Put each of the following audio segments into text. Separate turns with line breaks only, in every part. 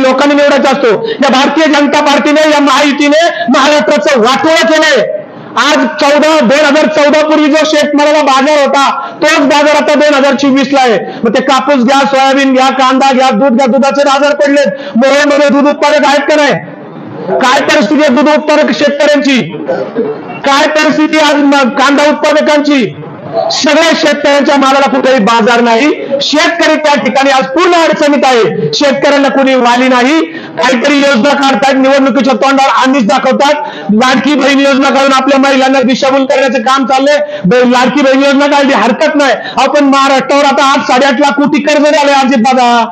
लोकांनी निवडायचा असतो। या भारतीय जनता पार्टीने, या महायुतीने महाराष्ट्राचं वाटोळं केलंय। आज 2014 पूर्वी जो शेतमालाला बाजार होता, तोच बाजार आता 2024 ला आहे। मग ते कापूस घ्या, सोयाबीन घ्या, कांदा घ्या, दूध घ्या, दुधाचे बाजार पडलेत। मोहोळमध्ये दूध उत्पादक आहेत का नाही? काय परिस्थिती आहे दूध उत्पादक शेतकऱ्यांची? काय परिस्थिती आज कांदा उत्पादकांची? सगळ्या शेतकऱ्यांच्या मालाला कुठेही बाजार नाही। शेतकरी त्या ठिकाणी आज पूर्ण अडचणीत आहे। शेतकऱ्यांना कोणी वाली नाही। काहीतरी योजना काढतात, निवडणुकीच्या तोंडावर आमिष दाखवतात। लाडकी बहीण योजना काढून आपल्या महिलांना दिशाभूल करण्याचं काम चाललंय। लाडकी बहीण योजना काढली हरकत नाही, आपण महाराष्ट्रावर आता 8.5 लाख कोटी कर्ज झाले अजित दादा।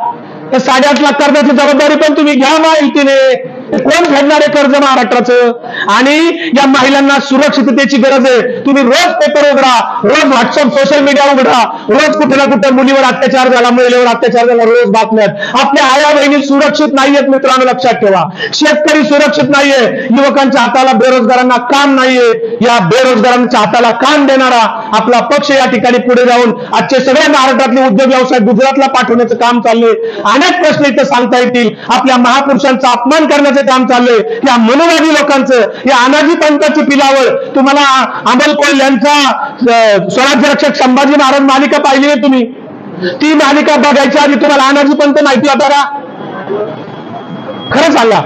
तर 8.5 लाख कर्जाची जबाबदारी पण तुम्ही घ्या महायुतीने। कोण फेडणार आहे कर्ज महाराष्ट्राचं? आणि या महिलांना सुरक्षिततेची गरज आहे। तुम्ही रोज पेपर उघडा, रोज व्हॉट्सअप सोशल मीडिया उघडा, रोज कुठे ना कुठे मुलीवर अत्याचार झाला, महिलेवर अत्याचार झाला, रोज बातम्यात। आपल्या आया बहिणी सुरक्षित नाहीयेत मित्रांनो, लक्षात ठेवा। शेतकरी सुरक्षित नाहीये, युवकांच्या हाताला, बेरोजगारांना काम नाहीये। या बेरोजगारांच्या हाताला काम देणारा आपला पक्ष या ठिकाणी पुढे जाऊन आजचे सगळे महाराष्ट्रातले उद्योग व्यवसाय गुजरातला पाठवण्याचं काम चाललंय। अनेक प्रश्न इथं सांगता येतील। आपल्या महापुरुषांचा अपमान करण्याचं काम चाललंय। या मनोवादी लोकांचं, या अनाजी पंथाची पिलावर तुम्हाला अमोल कोल्हे यांचा स्वराज्य रक्षक संभाजी महाराज मालिका पाहिली आहे तुम्ही? ती मालिका बघायच्या आधी तुम्हाला अनाजी पंथ माहिती होता का? खरं सांगा,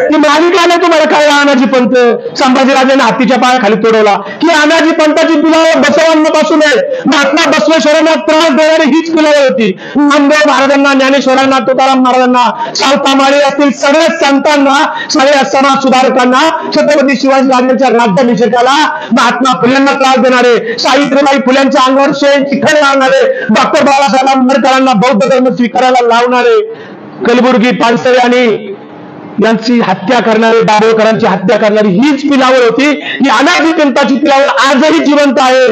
ती मालिका नाही तुम्हाला काय? अनाजी पंथ संभाजीराजांनी हातीच्या पायाखाली तोडवला की अनाजी पंथाची पिलावर बसवांपासून आहे। महात्मा बसवेश्वरांना त्रास देणारी हीच पिलावर होती। नामदेव महाराजांना, ज्ञानेश्वरांना, तुकाराम महाराजांना, सावतामाळी असतील सगळ्या संतांना, सगळ्या समाज सुधारकांना, छत्रपती शिवाजी महाराजांच्या राज्याभिषेकाला महात्मा फुल्यांना त्रास देणारे, सावित्रीबाई फुल्यांच्या अंगावर चिखल लावणारे, डॉक्टर बाबासाहेब आंबेडकरांना बौद्ध धर्म स्वीकारायला लावणारे, कलबुर्गी, पानसरे आणि यांची हत्या करणारी, दाभोळकरांची हत्या करणारी हीच पिलावर होती। ही अनादी पंथाची पिलावर आजही जिवंत आहे।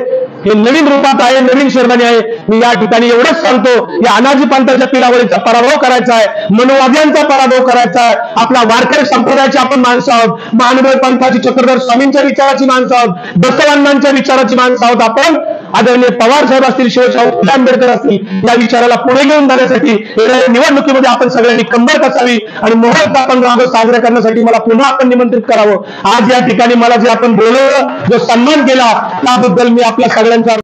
हे नवीन रूपात आहे, नवीन शर्माने आहे। मी या ठिकाणी एवढंच सांगतो, या अनाजी पंथाच्या पिलावरीचा पराभव करायचा आहे, मनोवाद्यांचा पराभव करायचा आहे। आपला वारकरी संप्रदायाचे आपण माणसं आहोत, महानुभाव पंथाची, चक्रधर स्वामींच्या विचाराची माणसं आहोत, बसवांनांच्या विचाराची माणसं आहोत आपण। आदरणीय पवार साहेब असतील, शिवशाहू आंबेडकर असतील, या विचाराला पुढे घेऊन जाण्यासाठी निवडणुकीमध्ये आपण सगळ्यांनी कंबर कसावी आणि मोहळचा 15 ऑगस्ट साजरा करण्यासाठी मला पुन्हा आपण निमंत्रित करावं। आज या ठिकाणी मला जे आपण बोलवलं, जो सन्मान केला, त्याबद्दल मी आपल्या सगळ्यांचा